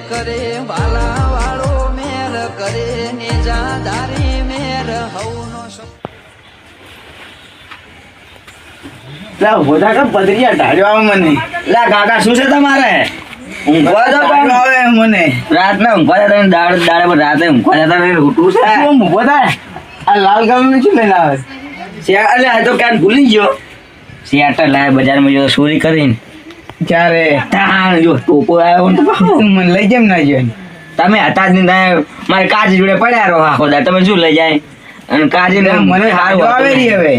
કરે વાલા વાળો મેર કરે નિજાદારી મેર હવનો બધા કે પતરીયા ઢાળ્યો આવે મને. લા કાકા શું છે તમારે? ઊંઘવા જાવ પણ આવે મને. રાતના ઊંઘવા જતા ને દાડે પર રાતે ઊંઘવા જતા ને ઉઠવું છે. શું ઊભો થાય? આ લાલ કલરનું શું લઈને આવે? અલે આ તો ક્યાં ભૂલી ગયો. શેટર લાય બજારમાં જો ચોરી કરીને. ક્યારે? તાણ જો ટોપો આવ્યો ને તો તું મને લઈ જેમ ના જાય. તમે હતા જ નહીં મારે કાજી જોડે પડ્યા રહો આખો દા. તમે શું લઈ જાય? અને કાજી મને હારું આવે નહીં હવે.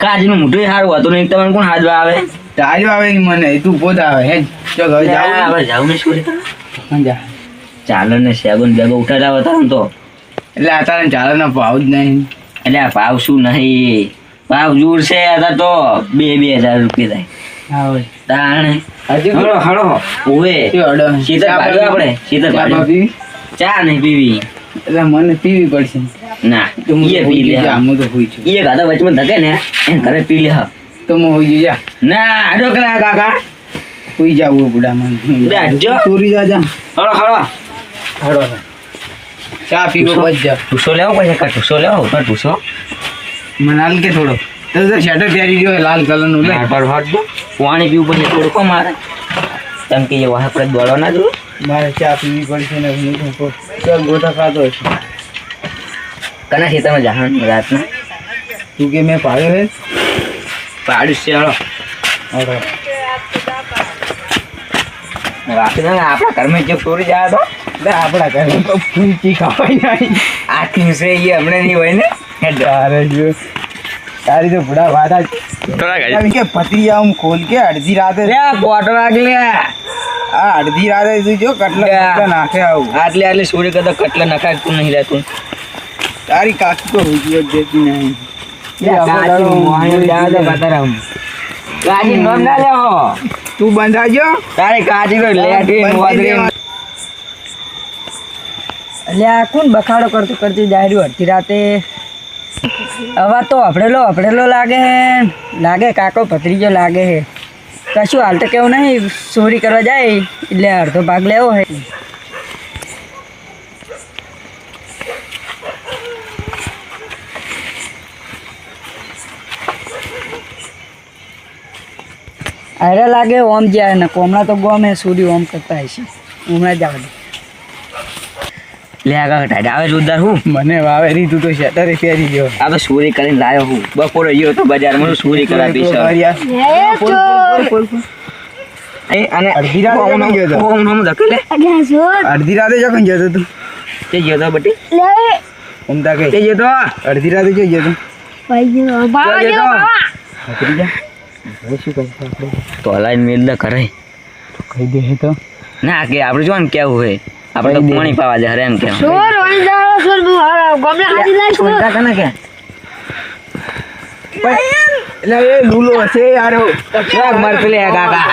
કાજી નું મોઢું સારું હતું નહીં. તમને કોણ હાજવા આવે? ઢાળ્યો આવે નહીં મને. તું પોતા આવે હે. ચલ હવે જાવ. હવે જાવ ને ચોરી કરવા. જા. ચાલો ને સેગુન બેગો ઉઠાડ્યા હતા ને તો. એટલે અત્યારે ચાલનો ભાવ જ નહીં. એટલે આ ભાવ શું નહીં? ભાવ જૂર છે હતા તો 2,000 રૂપિયા થાય. હા હોય. તાણે હજી હળો હળો ઓવે શીતળ પાડ્યું આપણે શીતળ પાડ્યું. ચા નહીં પીવી. એટલે મને પીવી પડશે. ના એ પી લે. હું તો હોઈ છું. એ ગાધા વચમાં ધકે ને એને ઘરે પી લે. તો હું હોઈ જા. ના આડો કરા કાકા હોઈ જાવ બુડા મને. બેઠજો. ચોરી જા. હળો હળો હળો. ચા પીવો બચ જા. ટુસો લેવો પછી કા ટુસો લેવો ઉપર ટુસો મને હાલ કે થોડો તો શર્ટ પહેરી ગયો લાલ કલરનું લે. પર હટ પાણી પીવું પછી થોડું કો મારે કેમ કે એ વાહ આપણે દોડો ના જોયું. મારે ચા પીવી પડશે ને હું તો ગોતા ખાતો હશે. કના છે તમે જહાન રાતના તું કે મેં પાડ્યો હે? પાડ્યું છે હળો હળો. રાતના આપણા ઘરમાં જે ચોરી જાય તો આપણા ઘરે તો ફૂંચી ખાવાય નહીં. આખી છે એ હમણાં નહીં હોય ને. તારે જો તારી તો બુડા વાતા કે પતરી આમ ખોલ કે અડધી રાતે બોટ વાગલે આ અડધી રાતે તું જો કટલા નાખે આવું. આટલે આટલે ચોરી કરતા કટલે નખાય તું નહીં રહેતું. તારી કાકી તો હુજી જ દેતી નહીં. કાજી નોમ ના લેવો. તું બંધાજો તારે કાજી કોઈ લેટી એટલે આ કોણ બખાડો કરતું કરતું જાય અડધી રાતે. હવે તો અભડેલો લાગે હે. લાગે કાકો ભત્રીજો લાગે હે. કશું હાલ તો કેવું નહીં. ચોરી કરવા જાય એટલે અડધો ભાગ લેવો હે. અરે લાગે ઓમ જાય ને કોમલા તો ગમે ચોરી ઓમ કરતા હશે. હમણાં જ આવે લે આગળ ટાઈડ આવે જોરદાર હું મને વાવે રી તું તો શટરે ફેરી ગયો. આ તો ચોરી કરીને લાયો હું. બપોરે ગયો તો બજારમાં ચોરી કરવા પીછો. અને અડધી રાતે જકન ગયો તો. ધકેલે અડધી રાતે જકન ગયો તું. તે ગયો તો બટી ઉમતા તે કે ગયો તો અડધી રાતે જોઈ ગયો તું. તો લાઈન મેલ દે કરે કહી દે હે તો ના કે આપણે જો ને કેવું હોય આપણે તો પાણી પાવા જાય એમ કેમ કે એટલે એ લૂલો હશે યાર. શોક માર પેલે કાકા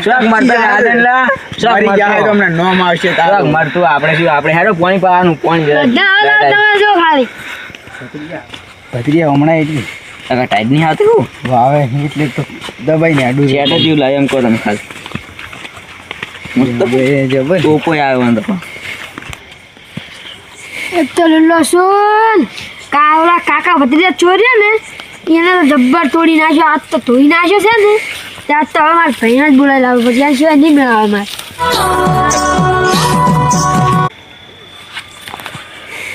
શોક માર પેલે આદન લા શોક મરી માર જાય તો હમણાં નોમ આવશે શોક તારો. માર તું આપણે શું આપણે હેડો પાણી પાવાનું પાણી ભત્રીયા હમણાં એટલી કાકા ટાઈટ નહીં આવતી હું વાવે એટલે તો દબાઈ ને આડું ચેટ જ એવું લાગે એમ કહો તમે ખાલી જબર ટોપો આવ્યો વાંધો કાવડા કાકા ભત્રીજા ચોર્યા ને એને તો જબ્બર તોડી નાખ્યો. આજ તો ધોઈ નાખ્યો છે ને ત્યાં તો હવે મારે ભાઈને જ બોલાવી લાવ્યો. પછી આ સિવાય નહીં મેળવે મારે.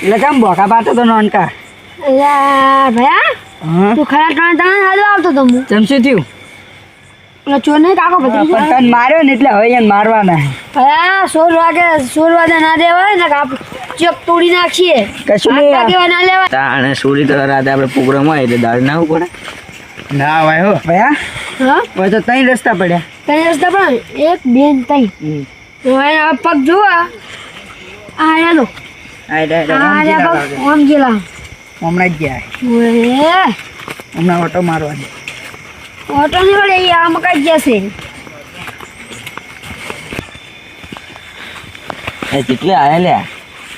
એટલે કેમ બોકા પાતો તો નોનકા. અલ્યા ભયા હા તું ખરા ટાણે ટાણે હાલો આવતો તો હું ચમ શું થયું? એટલે ચોર નહીં કાકો પણ ભત્રીજો તને માર્યો ને એટલે હવે એને મારવાના. ભયા 16 વાગે ના દેવાય ને આપ ચેક તોડી નાખીએ. કશું નહીં. વાગે ના લેવાય. તાણે ચોરી કરવા રાતે આપણે પ્રોગ્રામ હોય એટલે દાળ ના પડે. ના ભાઈ હો ભયા હા હવે તો 3 રસ્તા પડ્યા. તને રસ્તા પણ 1 2 3 હવે આ પગ જોવા આ યાદો આ યા પગ ઓમ ગયેલા હમણાં જ ગયા. ઓએ હમણાં ઓટો મારવાની. ઓટો ની વડે આ મકાઈ જશે. એ કેટલે આયા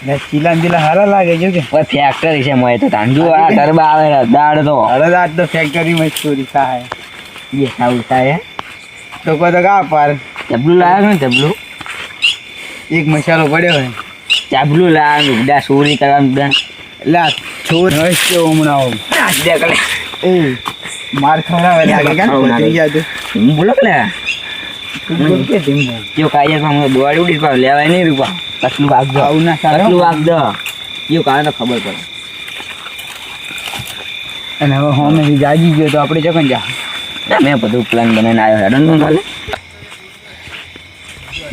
લે ચીલા ચીલા હારા લાગે છે કે ઓય ફેક્ટરી છે મોય તો તાંજુ આ ગરબા આવે દાળ તો અરે આજ તો ફેક્ટરીમાં જ ચોરી થાય. એ સાઉ થાય તો કોઈ તો કા પાર ડબલું લાવ્યો ને ડબલું એક મસાલો પડ્યો હોય ચાબલું લા લુગડા ચોરી કરવાનું બધા એટલે આ છોર હશ કેવો હમણાં આવો. નાસ્તા કરે એ માર ખવડાવે લાગે કે ખાવું ના ભત્રીજા તો. હું બોલો કે લે બોલ કે ધીમો. જો કાયદામાં હું દોડી ઉડી પાવ લેવાય નહીં રૂપા કટલું વાગજો આવું ના ચાલે. કટલું વાગજો જો કાય તો ખબર પડે અને હવે હોમેથી જાગી ગયો તો આપણે જગન જા. મેં બધું પ્લાન બનાવીને આવ્યો હેડન નું ચાલે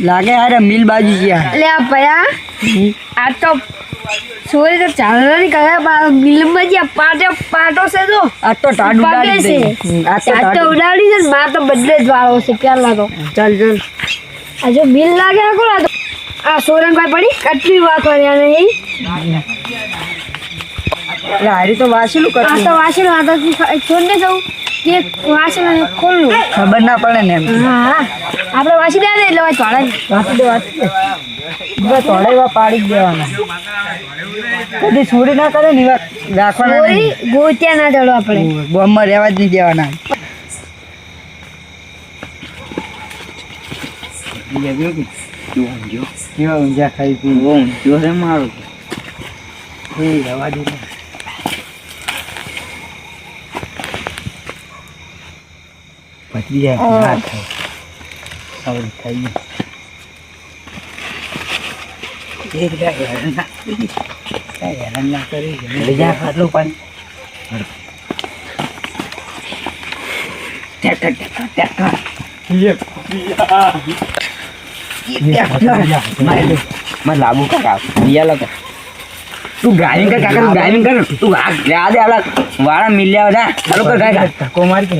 લાગે હારે મિલ બાજુ ગયા. એટલે આ ભયા આ તો ચોરી તો ચાલવાની કરે મિલમાં જે પાટો છે તો આ તો ટાડ પાટે ઉડાડી છે દે. આ તો ત્યાં તો ટાડ ઉડાડી છે ને માર તો બદલે જ વાળો છે પહેલા તો ચાલ ચાલ. આ જો મિલ લાગે આ કોણ આ સોરંગભાઈ પડી કટલી વાત કર્યા નહીં એટલે હારી તો વાસેલું આ કરતું. તો વાસણ વાતો છોડને જવું કે વાસણ ખોલવું ખબર ના પડે ને એમ. હા આપણે વાસી દે એટલે વાત વાળા વાંચી દે વાંચી દે. બસ થોડા એવા પાડી જ દેવાના. કદી ચોરી ના કરે ને એવા રાખવાના ચોરી નહીં. ગોત્યા ના જડો આપણે બોમ્બમાં રહેવા જ નહીં દેવાના. કેવા ઊંઝા ખાઈ પી જો છે મારું રવા દે. ભત્રીજા ના ખાય. હવે ખાઈ ગયું. એક જા હેરાન ના કરી. કાંઈ હેરાન ના કરી. લઈ જા ખાટલું પાણી. मैं लागू काका दिया लगा तू ड्राइविंग कर काका तू ड्राइविंग कर तू आ दे अलग वाड़ा मिल जाओ जा चलो कर काका ધક્કો માર કે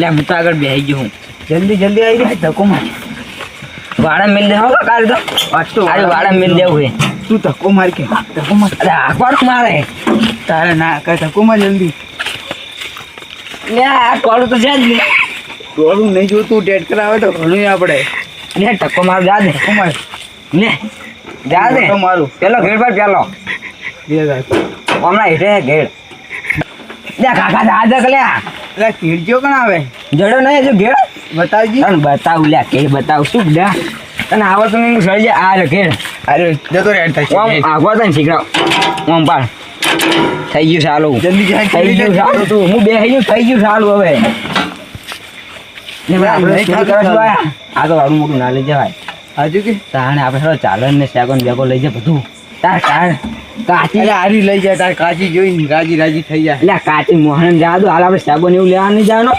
ले હું તો આગળ બેહી ગયો હું જલ્દી જલ્દી આવી જાય ધક્કો માર. વાડા મિલ દે હોगा कार तो પાછો अरे वाड़ा मिल दे हुए તું ધક્કો માર કે ધક્કો માર. अरे आकवार मारे તારે ના કર ધક્કો માર જલ્દી. ले आ कॉल तो जा दे ડોળું નહીં જોતું ટેટ કરાવે તો ઘણું આપણે. ले टक्को मार जा दे ધક્કો માર. ले जा दे ધક્કો મારું. पेलो घेर पर पेलो લે જા. हमरा हेठे घेर ले काका जा दे ले એટલે કીડજો કણ આવે જડો નહીં જો ઘેર બતાવજી. તને બતાવું લ્યા કે બતાવું શું બધા તને આવડતું નહીં હું સળી જાય આ રે ઘેર અરે જતો રે થશે. આમ આગળ તને શીખડાવ આમ પાડ થઈ ગયું સાલું જલ્દી જાય થઈ ગયું સાલું તું હું બે થઈ ગયું સાલું હવે ને ભાઈ આપણે નહીં ચોરી ખાતું કરવા શું ચાલે. આયા? આ તો વાળું મોટું ના લઈ જવાય હાજુ કે તાણે આપણે થોડો ચાલન ને સેગન બેગો લઈ જાય બધું તાર કાચી એટલે હારી લઈ જાય તાર કાચી જોઈને રાજી થઈ જાય. એટલે કાચી મોહન જા દો હાલ આપણે સેગન એવું લેવા નહીં જવાનો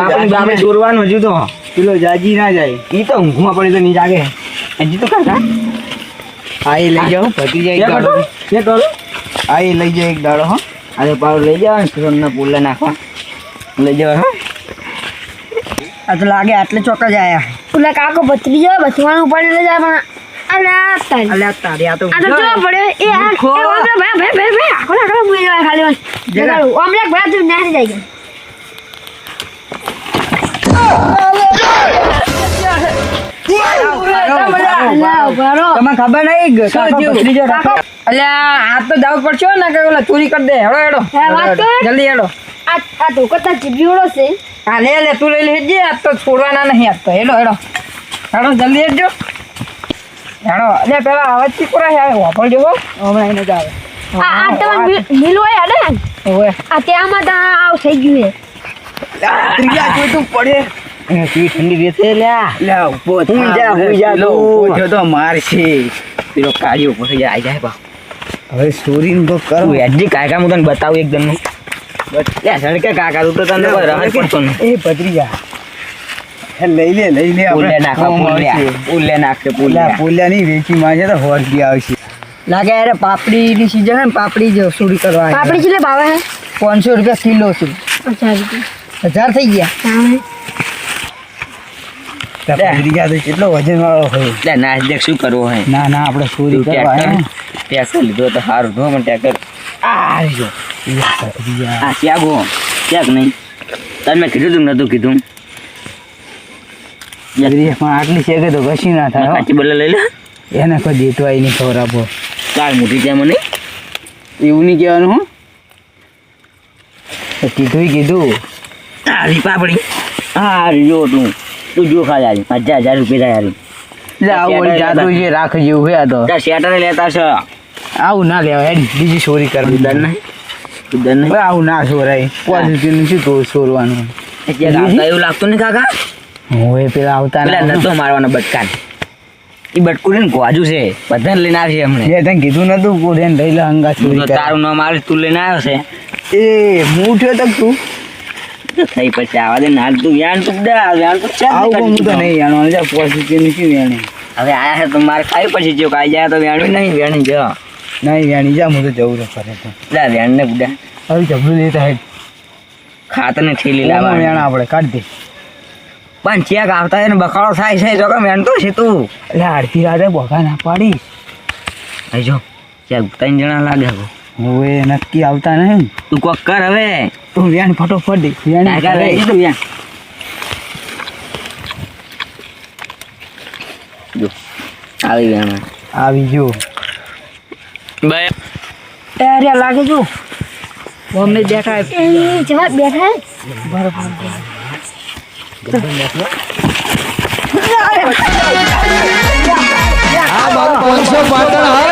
આપણે આપણે દોરવાનું હજુ તો પેલો જાજી ના જાય. ઈ તો ઊંઘમાં પડી તો નહીં જાગે હજી તો કાકા આ એ લઈ જાઓ ભતી જાય એક શું દાડો. કરું આ એ લઈ જાય એક દાડો હો. અરે પાવ લઈ જાવ સુરમના પુલ્લા નાખવા લઈ જાવ હા આ તો લાગે આટલે ચોક્કસ આયા. પેલા કાકો ભત્રી જાય બચવાનું પડી ન જાય પણ અલ્યા તારી અલ્યા તારી આ તો આ તો જોવા પડે એ આ ખો. એ ઓમલા ભાઈ આખો ના મુઈ જાય ખાલી બસ જગાડું ઓમલા ભાઈ તું નાસી જાય ગયો તમને ખબર નહીં કાકો ભત્રીજો રાખો. અલ્યા આ તો જવું પડશે ને કે ઓલા ચોરી કરી દે. હેડો હેડો હે વાત કર જલ્દી હેડો. આ તો કતા ચીબીઓડો છે હા લે તું લઈ લેજે. આજ તો છોડવાના નહીં આજ તો. હેડો હેડો હેડો જલ્દી હેડજો હેડો. અલ્યા પેલા અવાજ ચીકુરા આવે વાપરજો હો હમણાં એને જ આવે. આ તમે મિલ હોય અડે ઓવે આ ત્યાંમાં તો આવ થઈ ગયું હે ત્રીજા કોઈ તું પડે. કેવી ઠંડી રહેશે લ્યા લે ઉભો થા. હુઈ જા, હુઈ જા પેલો તું. ઉભો થયો તો મારશે. પેલો કાળિયો ઉપર જાય આઈ જાય બા હવે ચોરીને તો કરો. તું હેડજી કાકા હું તને બતાવું એકદમ નું લે સડકે કાકા તું તો તને કોઈ રહે પડતો નહીં એ ભત્રીજા એ લઈ લે પુલ્લે આપણે નાખવા કોમ આવશે. પુલ્લે નાખશે પેલા પુલ્લે પોલિયાની વેચી માં છે તો હોર્સ બી આવશે. લાગે યાર પાપડીની સીઝન હે ને પાપડી જો ચોરી કરવા આવ્યા. પાપડી ચીલે ભાવે હે 500 રૂપિયા કિલો છે. અચ્છા 1000 થઈ ગયા. તાણે તો ભત્રીજા તો કેટલો વજન વાળો હોય. લે નાચ દેખ શું કરવો હે ના ના આપણે ચોરી કરવા આવ્યા. ટ્રેક્ટર લીધો તો સારું થો પણ ટ્રેક્ટર આ જો એ ભત્રીજા આ ત્યાગો ત્યાગ નહીં તને મેં કીધું તું નતું કીધું ભત્રીજા પણ આટલી છે કે તો કશી ના થાય હો. કાચી બલ્લા લઈ લે એને કોઈ દેતવાય નહીં ખબર આપો. ચાર મોટી ત્યાં મને એવું નહીં કહેવાનું હો. તો કીધું હારી પાપડી હારી જો તું તું જો ખાલી હારી 1000 રૂપિયા થાય હારી લે આવું વળી જાતું છે રાખ જેવું છે આ તો ત્યાં શેટર લેતા છો આવું ના લેવાય હેડ, બીજી ચોરી કરવી ઉદર નહીં ઉદર નહીં હવે આવું ના ચોરાય પોઝિટિવ શું તો ચોરવાનું એવું લાગતું નહીં કાકા હોય પેલા આવતા પેલા ના નતો મારવાનો બટકાન એ બટકું ને ગોજુ છે બધાને લઈને આવશે હમણે જે તને કીધું નતું કોડેન લઈ લે હંગા હું ચોરી તો કરે. તારું નામ આવે તું લઈને આવ્યો છે એ હું ઉઠ્યો તક તું તો થઈ પછી આવા દે ના તું વ્યાણ તું દે વ્યાણ તું ચાલ આવું હું તો નહીં જાણવાનું જા પોઝિટિવ ની શું વેણી હવે આયા છે તો મારે ખાઈ પછી જો કાઈ જાય તો વ્યાણવી નહીં વ્યાણી જો નહીં વેણી જા હું તો જવું રહે ફરે તો લે વ્યાણ ને બુડા હવે જબલું લેતા હેડ ખાતર ને ઠેલી ઓમાં લાવવા વેણા આપણે કાઢ દે પણ ચેક આવતા હોય ને બખાડો થાય છે જો કે વ્યાણ તો છે તું એટલે આડતી રાતે બોગા ના પાડી અહીં જો ચેક 3 જણા લાગે છે હવે નક્કી આવતા નહીં તું કોક કર હવે તું વેણ ફટોફટ દે વેણી કાકા કરે. લઈ લીધું વ્યાણ જો આવી વ્યાણ આવી જો અરે લાગે જો અમને દેખાય એ જવા બેઠા આ મારું 500 પાટણ હા